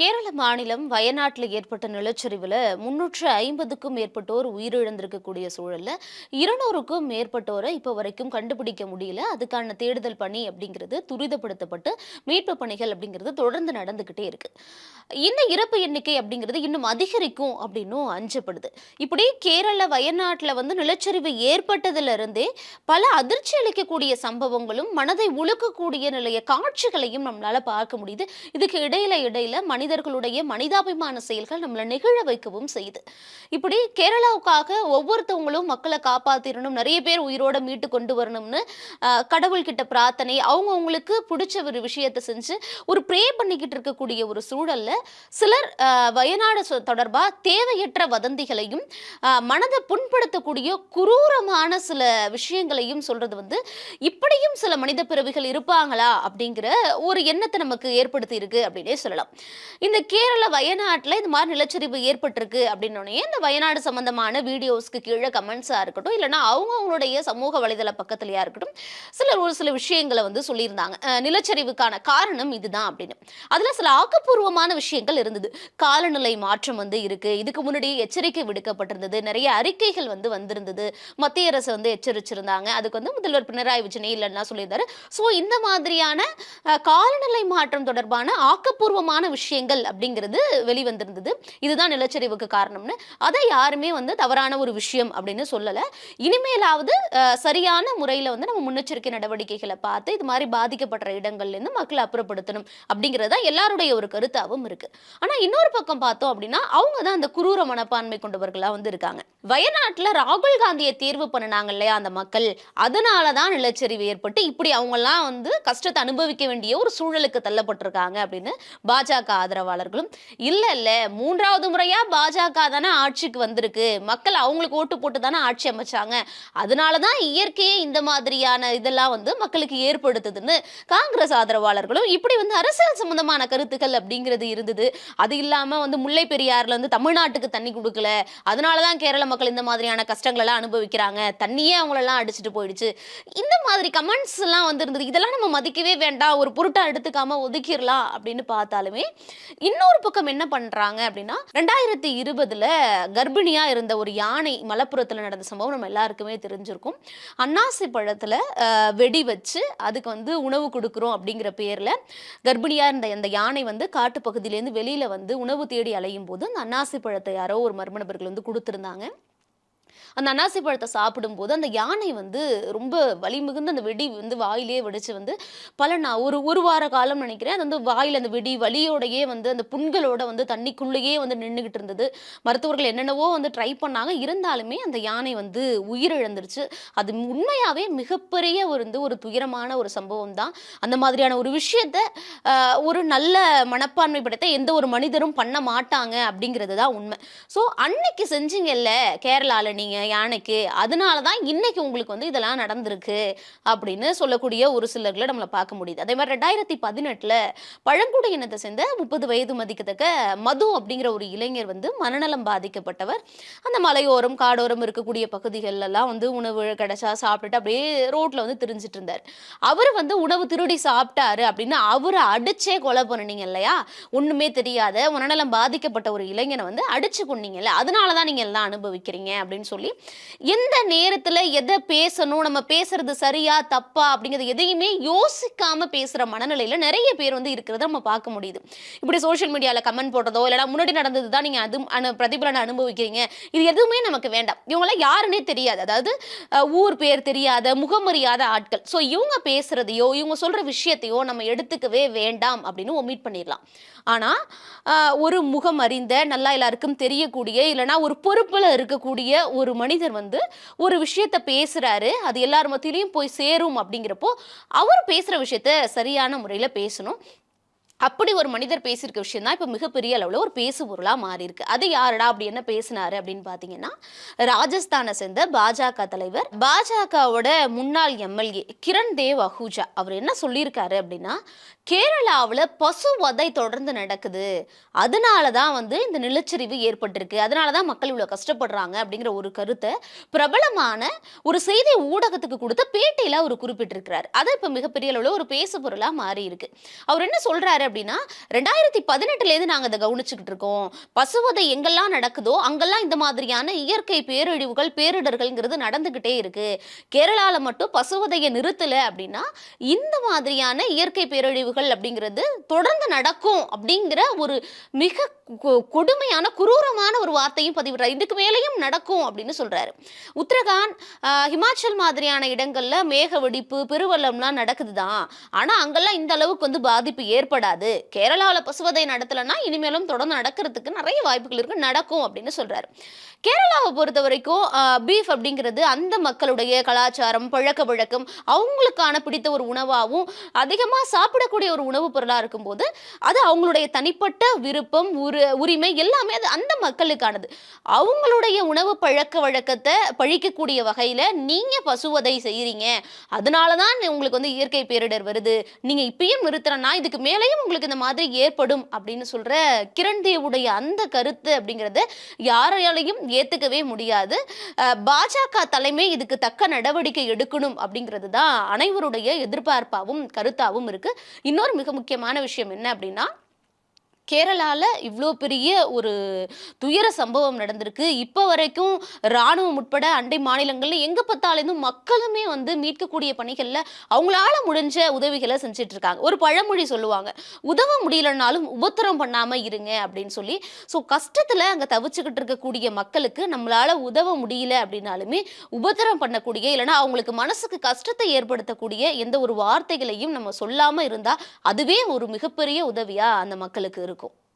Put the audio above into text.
கேரள மாநிலம் வயநாட்டில் ஏற்பட்ட நிலச்சரிவில் 350க்கும் மேற்பட்டோர் உயிரிழந்திருக்கக்கூடிய சூழல்ல 200க்கும் மேற்பட்டோரை இப்போ வரைக்கும் கண்டுபிடிக்க முடியல. அதுக்கான தேடுதல் பணி அப்படிங்கிறது துரிதப்படுத்தப்பட்டு மீட்பு பணிகள் அப்படிங்கிறது தொடர்ந்து நடந்துகிட்டே இருக்கு. இந்த இறப்பு எண்ணிக்கை அப்படிங்கிறது இன்னும் அதிகரிக்கும் அப்படின்னும் அஞ்சப்படுது. இப்படி கேரள வயநாட்டில் நிலச்சரிவு ஏற்பட்டதுல இருந்தே பல அதிர்ச்சி அளிக்கக்கூடிய சம்பவங்களும் மனதை உலுக்கக்கூடிய நிலைய காட்சிகளையும் நம்மளால பார்க்க முடியுது. இதுக்கு இடையில மனிதர்களுடைய மனிதாபிமான செயல்கள் நம்மளை நெகிழ வைக்கவும் செய்யுது. இப்படி கேரளாவுக்காக ஒவ்வொருத்தவங்களும் மக்களை காப்பாத்திரணும், நிறைய பேர் உயிரோட மீட்டு கொண்டு வரணும்னு கடவுள்கிட்ட பிரார்த்தனை, அவங்களுக்கு பிடிச்ச ஒரு விஷயத்தை செஞ்சு ஒரு ப்ரே பண்ணிக்கிட்டு இருக்கக்கூடிய ஒரு சூழல்ல சிலர் வயநாடு தொடர்பா தேவையற்ற வதந்திகளையும் மனதை புண்படுத்தக்கூடிய குரூரமான சில விஷயங்களையும் சொல்றது இப்படியும் சில மனித பிறவிகள் இருப்பாங்களா அப்படிங்கிற ஒரு எண்ணத்தை நமக்கு ஏற்படுத்தி இருக்கு அப்படின்னே சொல்லலாம். இந்த கேரள வயநாட்டில் இந்த மாதிரி நிலச்சரிவு ஏற்பட்டிருக்கு அப்படின்னோடனே இந்த வயநாடு சம்பந்தமான வீடியோஸ்க்கு கீழே கமெண்ட்ஸா இருக்கட்டும், இல்லைன்னா அவங்களுடைய சமூக வலைதள பக்கத்திலேயா இருக்கட்டும், சிலர் ஒரு சில விஷயங்களை சொல்லியிருந்தாங்க. நிலச்சரிவுக்கான காரணம் இதுதான் அப்படின்னு. அதுல சில ஆக்கப்பூர்வமான விஷயங்கள் இருந்தது. காலநிலை மாற்றம் இருக்கு, இதுக்கு முன்னாடி எச்சரிக்கை விடுக்கப்பட்டிருந்தது, நிறைய அறிக்கைகள் வந்திருந்தது, மத்திய அரசு எச்சரிச்சிருந்தாங்க. அதுக்கு முதல்வர் பினராயி விஜயன் இல்லைன்னா சொல்லியிருந்தாரு. ஸோ இந்த மாதிரியான காலநிலை மாற்றம் தொடர்பான ஆக்கப்பூர்வமான விஷயங்கள் அப்படிங்கிறது வெளிவந்திருந்தது. இதுதான் நிலச்சரிவுக்கு காரணம்னு. அதை யாருமே தவறான ஒரு விஷயம் அப்படின்னு சொல்லல. இனிமேலாவது சரியான முறையில் நம்ம முன்னெச்சரிக்கை நடவடிக்கைகளை பார்த்து இது மாதிரி பாதிக்கப்பட்ட இடங்கள்ல இருந்து மக்களை அப்புறப்படுத்தணும் அப்படிங்கிறதா எல்லாருடைய ஒரு கருத்தாவும் இருக்கு. ஆனா இன்னொரு பக்கம் பார்த்தோம் அப்படின்னா அவங்க தான் அந்த குரூர மனப்பான்மை கொண்டவர்களா இருக்காங்க. வயநாட்டுல ராகுல் காந்தியை தேர்வு பண்ணினாங்க இல்லையா அந்த மக்கள், அதனாலதான் நிலச்சரிவு ஏற்பட்டு இப்படி அவங்க எல்லாம் கஷ்டத்தை அனுபவிக்க வேண்டிய ஒரு சூழலுக்கு தள்ளப்பட்டிருக்காங்க அப்படின்னு பாஜக ஆதரவாளர்களும், இல்ல 3வது முறையா பாஜக தானே ஆட்சிக்கு வந்திருக்கு, மக்கள் அவங்களுக்கு ஓட்டு போட்டு தானே ஆட்சி அமைச்சாங்க, அதனாலதான் இயற்கையே இந்த மாதிரியான இதெல்லாம் மக்களுக்கு ஏற்படுத்துதுன்னு காங்கிரஸ் ஆதரவாளர்களும் இப்படி அரசியல் சம்பந்தமான கருத்துக்கள் அப்படிங்கிறது இருந்தது. அது இல்லாம முல்லை பெரியாறுல தமிழ்நாட்டுக்கு தண்ணி கொடுக்கல, அதனாலதான் கேரள மக்கள் இந்த மாதிரியான கஷ்டங்கள் எல்லாம் அனுபவிக்கிறாங்க, தண்ணியே அவங்களெல்லாம் அடிச்சுட்டு போயிடுச்சு, இந்த மாதிரி கமெண்ட்ஸ் எல்லாம் இருந்தது. இதெல்லாம் நம்ம மதிக்கவே வேண்டாம், ஒரு பொருட்டா எடுத்துக்காம ஒதுக்கிடலாம் அப்படின்னு பார்த்தாலுமே இன்னொரு பக்கம் என்ன பண்றாங்க அப்படின்னா 2020 கர்ப்பிணியா இருந்த ஒரு யானை மலப்புரத்துல நடந்த சம்பவம் நம்ம எல்லாருக்குமே தெரிஞ்சிருக்கும். அன்னாசி பழத்துல வெடி வச்சு அதுக்கு உணவு கொடுக்குறோம் அப்படிங்கிற பேர்ல கர்ப்பிணியா இருந்த அந்த யானை காட்டு பகுதியிலேருந்து வெளியில உணவு தேடி அலையும் போது அந்த அன்னாசி பழத்தை யாரோ ஒரு மர்ம நபர்கள் கொடுத்திருந்தாங்க. அந்த அன்னாசி பழத்தை சாப்பிடும்போது அந்த யானை ரொம்ப வலி மிகுந்த அந்த வெடி வாயிலே வெடிச்சு பல ஒரு வார காலம் நினைக்கிறேன் அது வாயில் அந்த வெடி வலியோடையே அந்த புண்களோட தண்ணிக்குள்ளேயே நின்றுகிட்டு இருந்தது. மருத்துவர்கள் என்னென்னவோ ட்ரை பண்ணாங்க, இருந்தாலுமே அந்த யானை உயிரிழந்துருச்சு. அது உண்மையாவே மிகப்பெரிய ஒரு துயரமான ஒரு சம்பவம் தான். அந்த மாதிரியான ஒரு விஷயத்த ஒரு நல்ல மனப்பான்மை படைத்த எந்த ஒரு மனிதரும் பண்ண மாட்டாங்க அப்படிங்கிறது தான் உண்மை. ஸோ அன்னைக்கு செஞ்சீங்கல்ல கேரளால நீங்க யானைக்கு, அதனாலதான் இன்னைக்கு உங்களுக்கு இதெல்லாம் நடந்திருக்கு அப்படின்னு சொல்லக்கூடிய ஒரு சிலர்களை நம்மளை பார்க்க முடியுது. அதே மாதிரி 2018 பழங்குடி இனத்தை சேர்ந்த 30 வயது மதிக்கத்தக்க மது அப்படிங்கிற ஒரு இளைஞர் மனநலம் பாதிக்கப்பட்டவர். அந்த மலையோரம் காடோரம் இருக்கக்கூடிய பகுதிகள் எல்லாம் உணவு கிடைச்சா சாப்பிட்டுட்டு அப்படியே ரோட்ல திரிஞ்சிட்டு இருந்தார். அவர் உணவு திருடி சாப்பிட்டாரு அப்படின்னு அவரை அடிச்சே கொலை பண்ணீங்க இல்லையா, ஒண்ணுமே தெரியாத மனநலம் பாதிக்கப்பட்ட ஒரு இளைஞனை அடிச்சு கொண்டீங்கல்ல, அதனாலதான் நீங்க எல்லாம் அனுபவிக்கிறீங்க அப்படின்னு சொல்லி எந்த நேரத்துல எதை பேசணும், நம்ம பேசுறது சரியா தப்பா அப்படிங்கிறது எதையுமே யோசிக்காம பேசுற மனநிலையில நிறைய பேர் இருக்கிறத நம்ம பார்க்க முடியுது. இப்படி சோஷியல் மீடியால கமெண்ட் போடுறதோ இல்லைன்னா முன்னாடி நடந்ததுதான் நீங்க அது பிரதிபலனை அனுபவிக்கிறீங்க, இது எதுவுமே நமக்கு வேண்டாம். இவங்களாம் யாருன்னே தெரியாது, அதாவது ஊர் பேர் தெரியாத முகமறியாத ஆட்கள். ஸோ இவங்க பேசுறதையோ இவங்க சொல்ற விஷயத்தையோ நம்ம எடுத்துக்கவே வேண்டாம் அப்படின்னு ஒமிட் பண்ணிடலாம். ஆனா ஒரு முகம் அறிந்த நல்லா எல்லாருக்கும் தெரியக்கூடிய இல்லைன்னா ஒரு பொறுப்புல இருக்கக்கூடிய ஒரு மனிதர் ஒரு விஷயத்த பேசுறாரு, அது எல்லார் மத்தியிலையும் போய் சேரும் அப்படிங்கிறப்போ அவர் பேசுற விஷயத்த சரியான முறையில பேசணும். அப்படி ஒரு மனிதர் பேசியிருக்க விஷயம் தான் இப்போ மிகப்பெரிய அளவில் ஒரு பேசு பொருளாக மாறி இருக்கு. அது யாரடா அப்படி என்ன பேசினாரு அப்படின்னு பார்த்தீங்கன்னா, ராஜஸ்தானை சேர்ந்த பாஜக தலைவர், பாஜகவோட முன்னாள் எம்எல்ஏ கிரண் தேவ் அஹூஜா, அவர் என்ன சொல்லியிருக்காரு அப்படின்னா, கேரளாவில் பசு வதை தொடர்ந்து நடக்குது, அதனால தான் இந்த நிலச்சரிவு ஏற்பட்டிருக்கு, அதனால தான் மக்கள் இவ்வளோ கஷ்டப்படுறாங்க அப்படிங்கிற ஒரு கருத்தை பிரபலமான ஒரு செய்தி ஊடகத்துக்கு கொடுத்த பேட்டியில் அவர் குறிப்பிட்டிருக்கிறார். அதை இப்போ மிகப்பெரிய அளவில் ஒரு பேசு பொருளாக மாறி இருக்கு. அவர் என்ன சொல்றாரு அப்படின்னா 2018லேருந்து நாங்க இத கவனிச்சுக்கிட்டு இருக்கோம். பசுவதை எங்கெல்லாம் நடக்குதோ, அங்கெல்லாம் இந்த மாதிரியான இயற்கை பேரழிவுகள், பேரிடர்கள்ங்கிறது நடந்துகிட்டே இருக்கு. கேரளால மட்டும் பசுவதைய நிறுத்தல அப்படின்னா, இந்த மாதிரியான இயற்கை பேரழிவுகள் அப்படிங்கிறது தொடர்ந்து நடக்கும் அப்படிங்கிற ஒரு மிக கொடுமையான, குரூரமான ஒரு வார்த்தையும் பதிவிடுறார். இதுக்கு மேலேயும் நடக்கும் அப்படின்னு சொல்றாரு. உத்தரகாண்ட், ஹிமாச்சல் மாதிரியான இடங்கள்ல மேக வெடிப்பு, பெருவெள்ளம்லாம் நடக்குது தான். ஆனா அங்கெல்லாம் இந்த அளவுக்கு வந்து பாதிப்பு ஏற்படாது. கேரளாவுல பசுவதை நடத்தலன்னா இனிமேலும் தொடர்ந்து நடக்கிறதுக்கு நிறைய வாய்ப்புகள் இருக்கு. நடக்கும் அப்படின்னு சொல்றாரு. கேரளாவை பொறுத்தவரைக்கும் பீஃப் அப்படிங்கிறது அந்த மக்களுடைய கலாச்சாரம், பழக்கவழக்கம், அவங்களுக்கான பிடித்த ஒரு உணவாவும், அதிகமா சாப்பிடக்கூடிய ஒரு உணவுப் பொருளா இருக்கும்போது, அது அவங்களுடைய தனிப்பட்ட விருப்பம், உரிமை எல்லாமே அது அந்த மக்களுக்கானது. அவங்களுடைய உணவு பழக்கவழக்கத்த பழிக்கக்கூடிய வகையில நீங்க பசுவதை செய்றீங்க. அதனால தான் உங்களுக்கு வந்து இயற்கை பேரிடர் வருது. நீங்க இப்பயும் நிறுத்தலன்னா, இதுக்கு மேலேயும் உங்களுக்கு இந்த மாதிரி ஏற்படும் அப்படின்னு சொல்ற கிரண் தேவுடைய அந்த கருத்து அப்படிங்கிறத யாராலையும் ஏத்துக்கவே முடியாது. பாஜக தலைமை இதுக்கு தக்க நடவடிக்கை எடுக்கணும் அப்படிங்கிறது தான் அனைவருடைய எதிர்பார்ப்பாவும் கருத்தாவும் இருக்கு. இன்னொரு மிக முக்கியமான விஷயம் என்ன அப்படின்னா, கேரளால இவ்ளோ பெரிய ஒரு துயர சம்பவம் நடந்திருக்கு. இப்ப வரைக்கும் ராணுவம் உட்பட அண்டை மாநிலங்கள்ல எங்க பார்த்தாலும் மக்களுமே வந்து மீட்கக்கூடிய பணிகள்ல அவங்களால முடிஞ்ச உதவிகள செஞ்சுட்டு இருக்காங்க. ஒரு பழமொழி சொல்லுவாங்க, "உதவ முடியலனாலும் உபத்திரம் பண்ணாம இருங்க" அப்படின்னு சொல்லி. கஷ்டத்துல அங்க தவிச்சுக்கிட்டு இருக்கக்கூடிய மக்களுக்கு நம்மளால உதவ முடியல அப்படின்னாலுமே, உபத்திரம் பண்ணக்கூடிய இல்லன்னா அவங்களுக்கு மனசுக்கு கஷ்டத்தை ஏற்படுத்தக்கூடிய எந்த ஒரு வார்த்தைகளையும் நம்ம சொல்லாம இருந்தா, அதுவே ஒரு மிகப்பெரிய உதவியா அந்த மக்களுக்கு இருக்கும்.